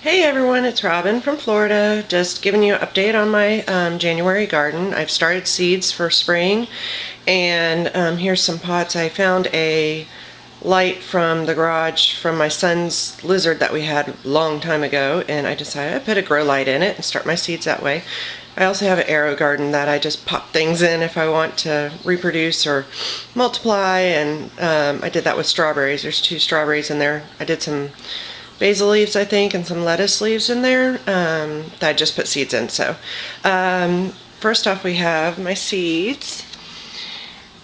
Hey everyone, it's Robin from Florida. Just giving you an update on my January garden. I've started seeds for spring, and here's some pots. I found a light from the garage from my son's lizard that we had a long time ago, and I decided I'd put a grow light in it and start my seeds that way. I also have an AeroGarden that I just pop things in if I want to reproduce or multiply, and I did that with strawberries. There's 2 strawberries in there. I did some basil leaves, I think, and some lettuce leaves in there that I just put seeds in. So first off, we have my seeds,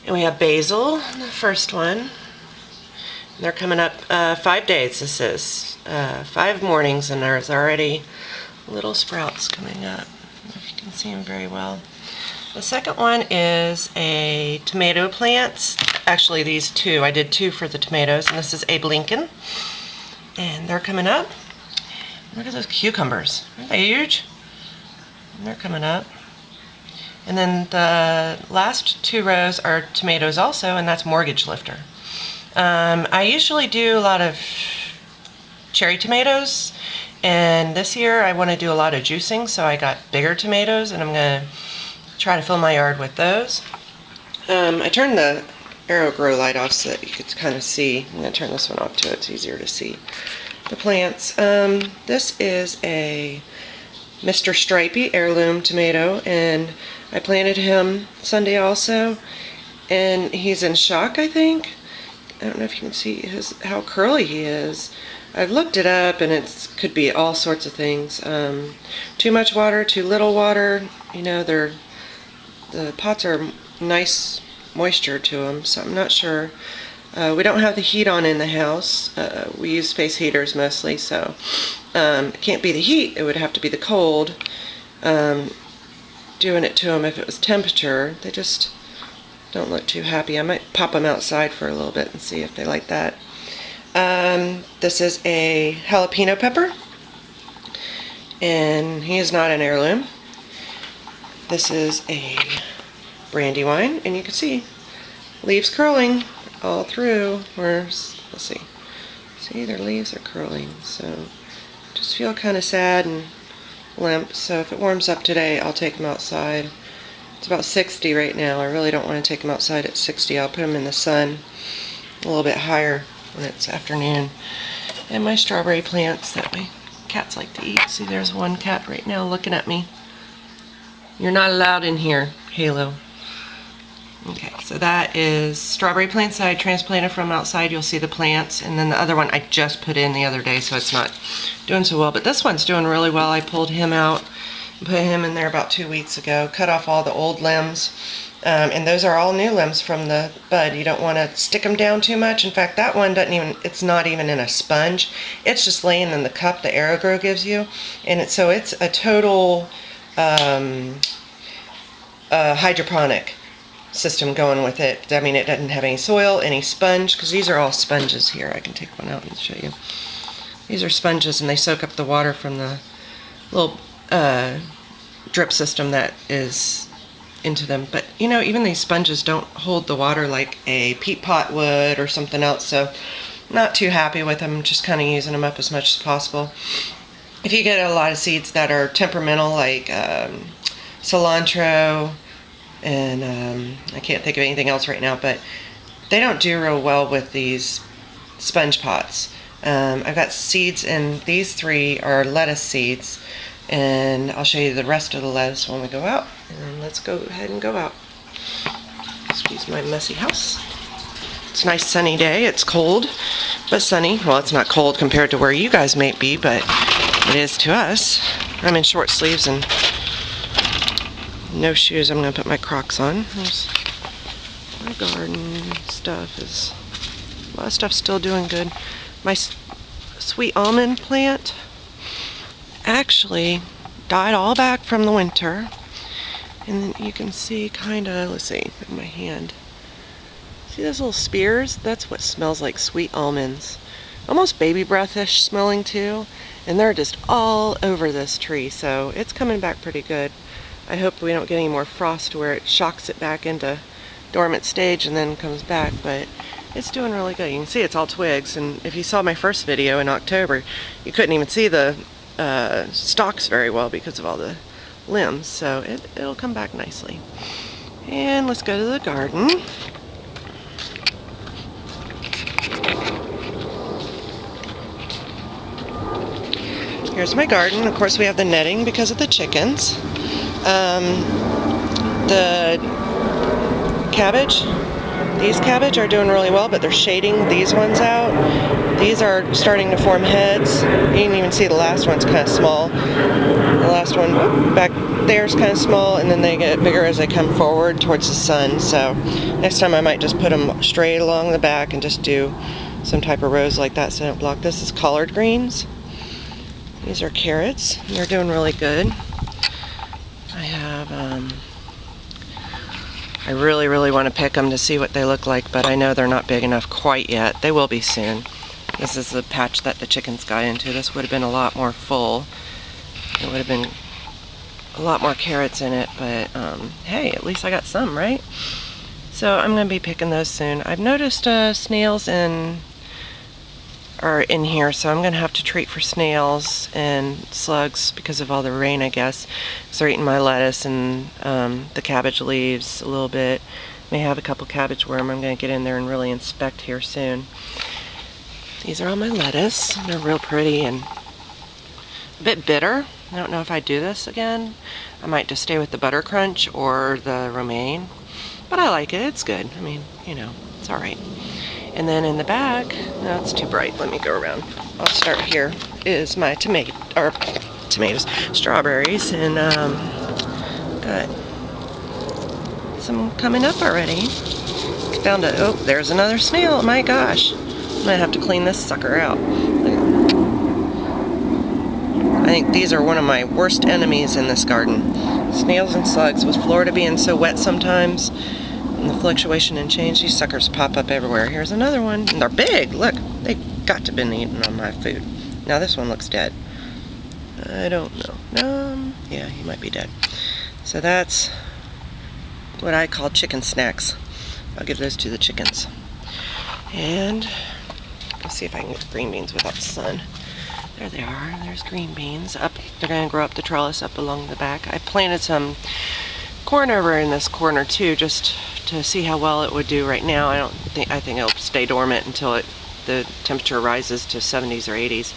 and we have basil, the first one. They're coming up 5 days. This is 5 mornings, and there's already little sprouts coming up. I don't know if you can see them very well. The second one is a tomato plant. Actually, these 2, I did 2 for the tomatoes, and this is Abe Lincoln. And they're coming up. Look at those cucumbers. Aren't they huge? And they're coming up. And then the last 2 rows are tomatoes also, and that's Mortgage Lifter. I usually do a lot of cherry tomatoes, and this year I want to do a lot of juicing, so I got bigger tomatoes, and I'm going to try to fill my yard with those. I turned the AeroGrow light off so that you could kind of see. I'm going to turn this one off too, it's easier to see the plants. This is a Mr. Stripey heirloom tomato, and I planted him Sunday also, and he's in shock, I think. I don't know if you can see how curly he is. I've looked it up, and it could be all sorts of things. Too much water, too little water. You know, the pots are nice moisture to them, so I'm not sure. We don't have the heat on in the house. We use space heaters mostly, so it can't be the heat. It would have to be the cold. Doing it to them if it was temperature. They just don't look too happy. I might pop them outside for a little bit and see if they like that. This is a jalapeno pepper, and he is not an heirloom. This is a Brandywine, and you can see leaves curling all through. Let's see, their leaves are curling, so just feel kind of sad and limp. So if it warms up today, I'll take them outside. It's about 60 right now. I really don't want to take them outside at 60. I'll put them in the sun a little bit higher when it's afternoon. And my strawberry plants that my cats like to eat. See, there's one cat right now looking at me. You're not allowed in here, Halo. Okay, so that is strawberry plants that I transplanted from outside. You'll see the plants. And then the other one I just put in the other day, so it's not doing so well. But this one's doing really well. I pulled him out and put him in there about 2 weeks ago. Cut off all the old limbs. And those are all new limbs from the bud. You don't want to stick them down too much. In fact, that one it's not even in a sponge. It's just laying in the cup the AeroGrow gives you. And so it's a total hydroponic system going with it. I mean, it doesn't have any soil, any sponge, because these are all sponges here. I can take one out and show you. These are sponges, and they soak up the water from the little drip system that is into them. But you know, even these sponges don't hold the water like a peat pot would or something else, so not too happy with them. Just kind of using them up as much as possible. If you get a lot of seeds that are temperamental, like cilantro, and I can't think of anything else right now, but they don't do real well with these sponge pots. I've got seeds, and these 3 are lettuce seeds, and I'll show you the rest of the lettuce when we go out. And let's go ahead and go out. Excuse my messy house. It's a nice sunny day. It's cold, but sunny. Well, it's not cold compared to where you guys may be, but it is to us. I'm in short sleeves and no shoes. I'm going to put my Crocs on. There's my garden stuff. A lot of stuff's still doing good. My sweet almond plant actually died all back from the winter. And then you can see kind of, let's see, in my hand. See those little spears? That's what smells like sweet almonds. Almost baby breathish smelling too. And they're just all over this tree, so it's coming back pretty good. I hope we don't get any more frost where it shocks it back into dormant stage and then comes back, but it's doing really good. You can see it's all twigs, and if you saw my first video in October, you couldn't even see the stalks very well because of all the limbs, so it'll come back nicely. And let's go to the garden. Here's my garden. Of course, we have the netting because of the chickens. The cabbage, these cabbage are doing really well, but they're shading these ones out. These are starting to form heads. You can even see the last one's kind of small. The last one back there is kind of small, and then they get bigger as they come forward towards the sun. So next time I might just put them straight along the back and just do some type of rows like that so they don't block. This is collard greens. These are carrots. They're doing really good. I have, I really want to pick them to see what they look like, but I know they're not big enough quite yet. They will be soon. This is the patch that the chickens got into. This would have been a lot more full. It would have been a lot more carrots in it, but hey, at least I got some, right? So I'm going to be picking those soon. I've noticed snails are in here, so I'm going to have to treat for snails and slugs because of all the rain, I guess. So they're eating my lettuce and the cabbage leaves a little bit. May have a couple cabbage worm. I'm going to get in there and really inspect here soon. These are all my lettuce. They're real pretty and a bit bitter. I don't know if I do this again. I might just stay with the butter crunch or the romaine, but I like it. It's good. I mean, you know, it's all right. And then in the back, no, it's too bright. Let me go around. I'll start here. Is my tomatoes, strawberries, and got some coming up already. Found a, oh, there's another snail. My gosh, I'm gonna have to clean this sucker out. I think these are one of my worst enemies in this garden. Snails and slugs. With Florida being so wet sometimes, and the fluctuation and change, these suckers pop up everywhere. Here's another one. And they're big. Look, they got to have been eating on my food. Now this one looks dead. I don't know. Yeah, he might be dead. So that's what I call chicken snacks. I'll give those to the chickens. And let's see if I can get green beans without the sun. There they are. There's green beans. Up, they're going to grow up the trellis up along the back. I planted some corn over in this corner too, just to see how well it would do right now. I think it'll stay dormant until the temperature rises to 70s or 80s,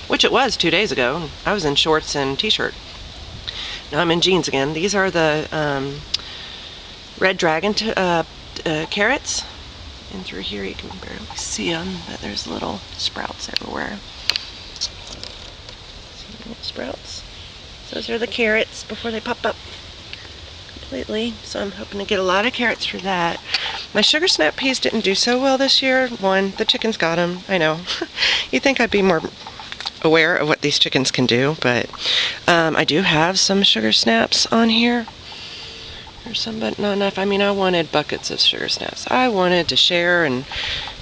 which it was 2 days ago. I was in shorts and t-shirt. Now I'm in jeans again. These are the red dragon carrots. And through here you can barely see them, but there's little sprouts everywhere. See little sprouts? Those are the carrots before they pop up completely, so I'm hoping to get a lot of carrots for that. My sugar snap peas didn't do so well this year. One, the chickens got them. I know. You'd think I'd be more aware of what these chickens can do, but I do have some sugar snaps on here. There's some, but not enough. I mean, I wanted buckets of sugar snaps. I wanted to share and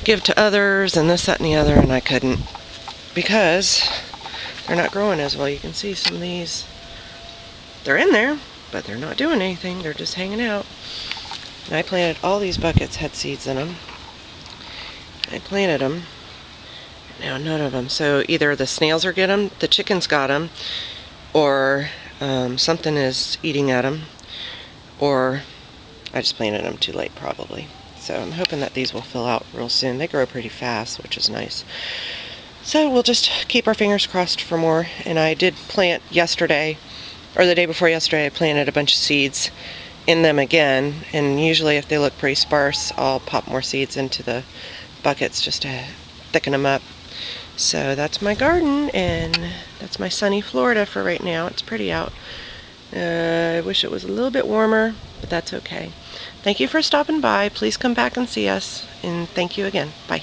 give to others and this, that, and the other, and I couldn't because they're not growing as well. You can see some of these. They're in there, but they're not doing anything. They're just hanging out. And I planted all these buckets, had seeds in them. I planted them. Now none of them. So either the snails are getting them, the chickens got them, or something is eating at them, or I just planted them too late probably. So I'm hoping that these will fill out real soon. They grow pretty fast, which is nice. So we'll just keep our fingers crossed for more. And I did plant yesterday, or the day before yesterday, I planted a bunch of seeds in them again, and usually if they look pretty sparse, I'll pop more seeds into the buckets just to thicken them up. So that's my garden, and that's my sunny Florida for right now. It's pretty out. I wish it was a little bit warmer, but that's okay. Thank you for stopping by. Please come back and see us, and thank you again. Bye.